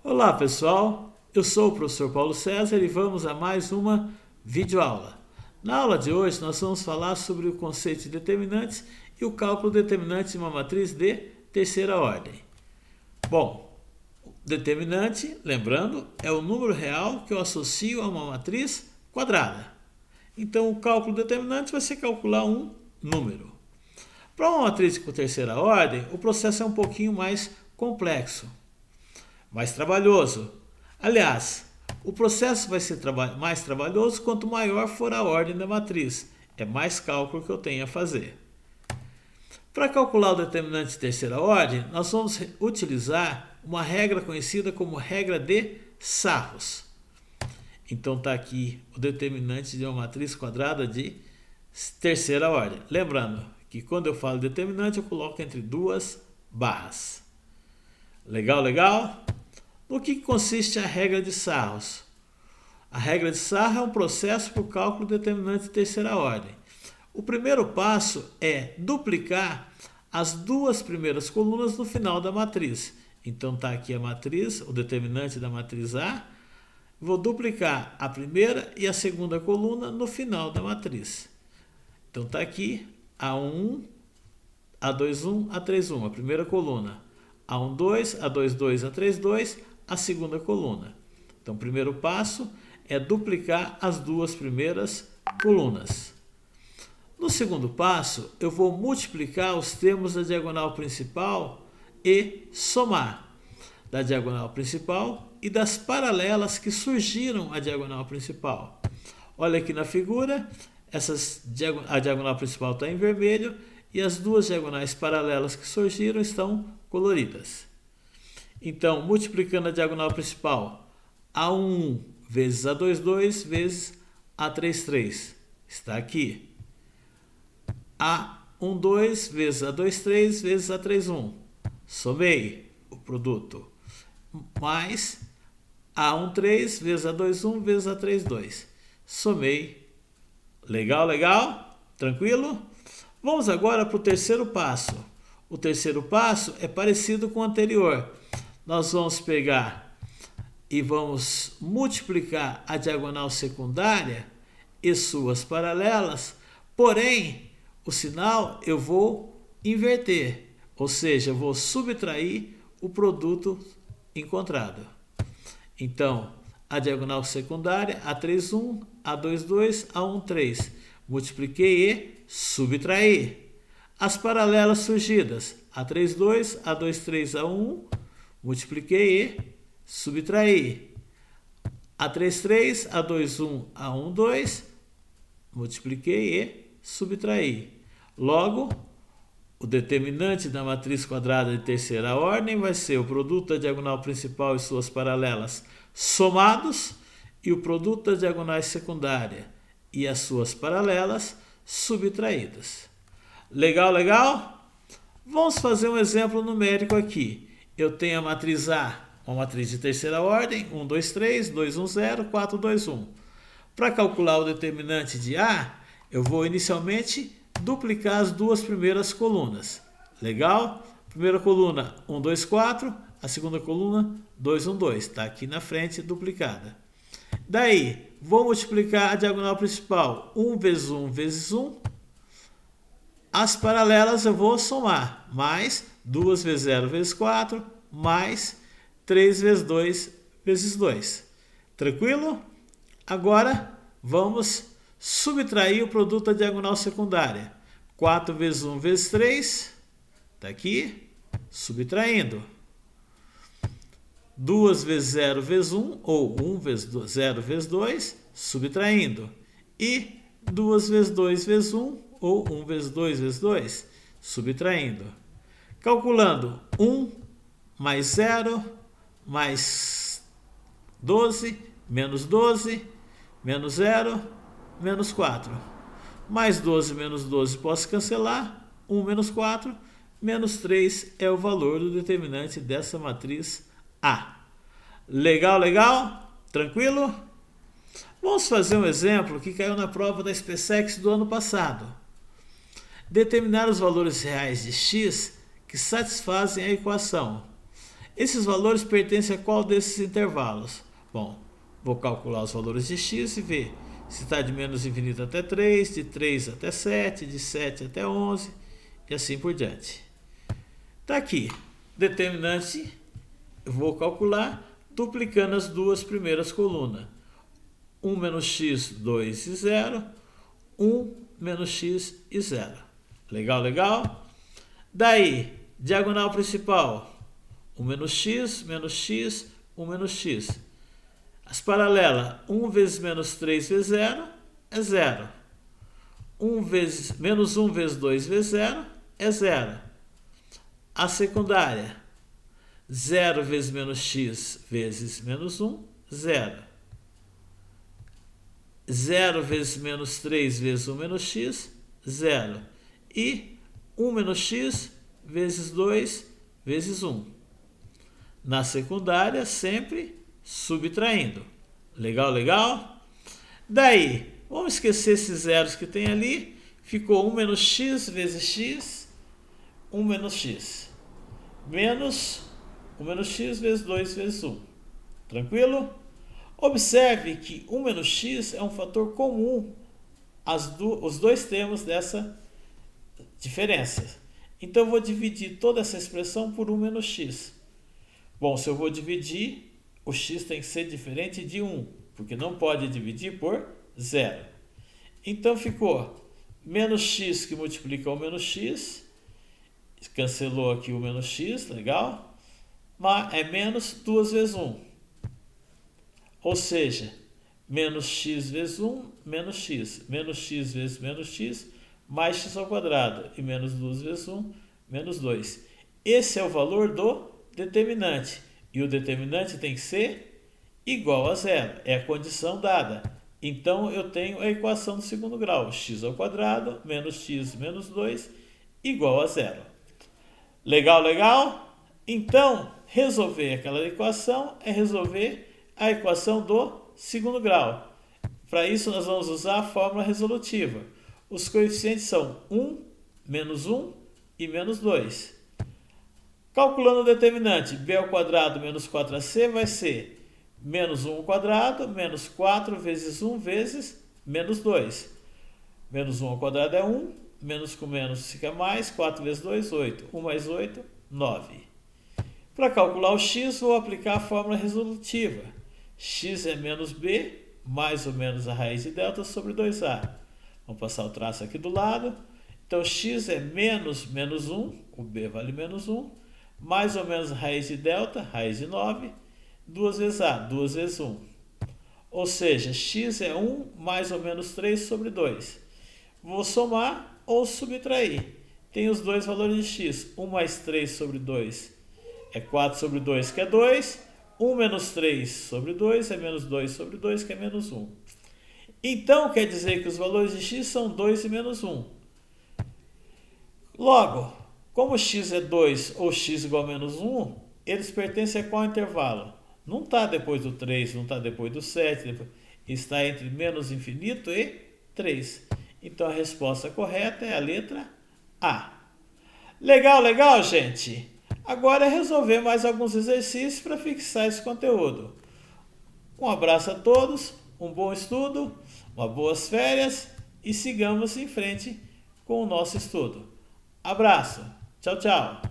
Olá pessoal, eu sou o professor Paulo César e vamos a mais uma videoaula. Na aula de hoje nós vamos falar sobre o conceito de determinantes e o cálculo determinante de uma matriz de terceira ordem. Bom, determinante, lembrando, é o número real que eu associo a uma matriz quadrada. Então o cálculo determinante vai ser calcular um número. Para uma matriz com terceira ordem, o processo é um pouquinho mais complexo, mais trabalhoso. Aliás, o processo vai ser mais trabalhoso quanto maior for a ordem da matriz. É mais cálculo que eu tenho a fazer. Para calcular o determinante de terceira ordem, nós vamos utilizar uma regra conhecida como regra de Sarros. Então está aqui o determinante de uma matriz quadrada de terceira ordem. Lembrando que quando eu falo determinante, eu coloco entre duas barras. Legal, legal? No que consiste a regra de Sarros? A regra de Sarros é um processo para o cálculo determinante de terceira ordem. O primeiro passo é duplicar as duas primeiras colunas no final da matriz. Então está aqui a matriz, o determinante da matriz A. Vou duplicar a primeira e a segunda coluna no final da matriz. Então está aqui A11, A21, A31, a primeira coluna. A12, A22, A32, a segunda coluna. Então o primeiro passo é duplicar as duas primeiras colunas. No segundo passo, eu vou multiplicar os termos da diagonal principal e somar da diagonal principal e das paralelas que surgiram à diagonal principal. Olha aqui na figura, a diagonal principal está em vermelho e as duas diagonais paralelas que surgiram estão coloridas. Então, multiplicando a diagonal principal, A11 vezes A22 vezes A33 está aqui. A12 vezes A23 vezes A31. Somei o produto. Mais A13 vezes A21 vezes A32. Somei. Legal, legal? Tranquilo? Vamos agora para o terceiro passo. O terceiro passo é parecido com o anterior. Nós vamos pegar e vamos multiplicar a diagonal secundária e suas paralelas, porém, o sinal eu vou inverter, ou seja, eu vou subtrair o produto encontrado. Então, a diagonal secundária, A31, A22, A13. Multipliquei e subtraí. As paralelas surgidas, A32, A23, A1, multipliquei e subtraí. A33, A21, A12, multipliquei e subtraí. Logo, o determinante da matriz quadrada de terceira ordem vai ser o produto da diagonal principal e suas paralelas somados e o produto da diagonal secundária e as suas paralelas subtraídas. Legal, legal? Vamos fazer um exemplo numérico aqui. Eu tenho a matriz A, uma matriz de terceira ordem, 1, 2, 3, 2, 1, 0, 4, 2, 1. Para calcular o determinante de A, eu vou inicialmente duplicar as duas primeiras colunas. Legal? Primeira coluna, 1, 2, 4. A segunda coluna, 2, 1, 2. Está aqui na frente, duplicada. Daí, vou multiplicar a diagonal principal. 1 vezes 1 vezes 1. As paralelas eu vou somar. Mais 2 vezes 0 vezes 4. Mais 3 vezes 2 vezes 2. Tranquilo? Agora, vamos subtrair o produto da diagonal secundária. 4 vezes 1 vezes 3. Está aqui. Subtraindo. 2 vezes 0 vezes 1, ou 1 vezes 0 vezes 2, subtraindo. E 2 vezes 2 vezes 1, ou 1 vezes 2 vezes 2, subtraindo. Calculando 1 mais 0, mais 12, menos 0, menos 4. Mais 12 menos 12 posso cancelar. 1 menos 4, menos 3 é o valor do determinante dessa matriz A. Legal, legal? Tranquilo? Vamos fazer um exemplo que caiu na prova da SpaceX do ano passado. Determinar os valores reais de x que satisfazem a equação Esses valores pertencem a qual desses intervalos? Bom, vou calcular os valores de x e ver se está de menos infinito até 3, de 3 até 7, de 7 até 11 e assim por diante. Está aqui, determinante, eu vou calcular duplicando as duas primeiras colunas. 1 menos x, 2 e 0, 1 menos x e 0. Legal, legal? Daí, diagonal principal, 1 menos x, 1 menos x. As paralelas, 1 vezes menos 3 vezes 0 é 0. Menos 1 vezes 2 vezes 0 é 0. A secundária, 0 vezes menos x vezes menos 1, 0. 0 vezes menos 3 vezes 1 menos x, 0. E 1 menos x vezes 2 vezes 1. Na secundária, sempre subtraindo. Legal, legal? Daí, vamos esquecer esses zeros que tem ali. Ficou 1 menos x vezes x, 1 menos x. Menos 1 menos x vezes 2 vezes 1. Tranquilo? Observe que 1 menos x é um fator comum os dois termos dessa diferença. Então, eu vou dividir toda essa expressão por 1 menos x. Bom, se eu vou dividir, o x tem que ser diferente de 1, porque não pode dividir por 0. Então, ficou menos x que multiplica o menos x. Cancelou aqui o menos x, legal? Mas é menos 2 vezes 1. Ou seja, menos x vezes 1, menos x. Menos x vezes menos x, mais x ao quadrado. E menos 2 vezes 1, menos 2. Esse é o valor do determinante. E o determinante tem que ser igual a 0. É a condição dada. Então, eu tenho a equação do segundo grau. X ao quadrado, menos x menos 2, igual a 0. Legal, legal? Então, resolver aquela equação é resolver a equação do segundo grau. Para isso, nós vamos usar a fórmula resolutiva. Os coeficientes são 1, menos 1 e menos 2. Calculando o determinante, b ao quadrado menos 4ac vai ser menos 1 ao quadrado, menos 4 vezes 1 vezes menos 2. Menos 1 ao quadrado é 1, menos com menos fica mais, 4 vezes 2, 8. 1 mais 8, 9. Para calcular o x, vou aplicar a fórmula resolutiva. X é menos b, mais ou menos a raiz de delta sobre 2a. Vamos passar o traço aqui do lado. Então, x é menos 1, o b vale menos 1, mais ou menos a raiz de delta, raiz de 9, 2 vezes a, 2 vezes 1. Ou seja, x é 1 mais ou menos 3 sobre 2. Vou somar ou subtrair. Tem os dois valores de x. 1 mais 3 sobre 2 é 4 sobre 2, que é 2. 1 menos 3 sobre 2 é menos 2 sobre 2, que é menos 1. Então, quer dizer que os valores de x são 2 e menos 1. Logo, como x é 2 ou x igual a menos 1, eles pertencem a qual intervalo? Não está depois do 3, não está depois do 7, está entre menos infinito e 3. Então, a resposta correta é a letra A. Legal, legal, gente? Agora é resolver mais alguns exercícios para fixar esse conteúdo. Um abraço a todos, um bom estudo, uma boas férias e sigamos em frente com o nosso estudo. Abraço, tchau, tchau.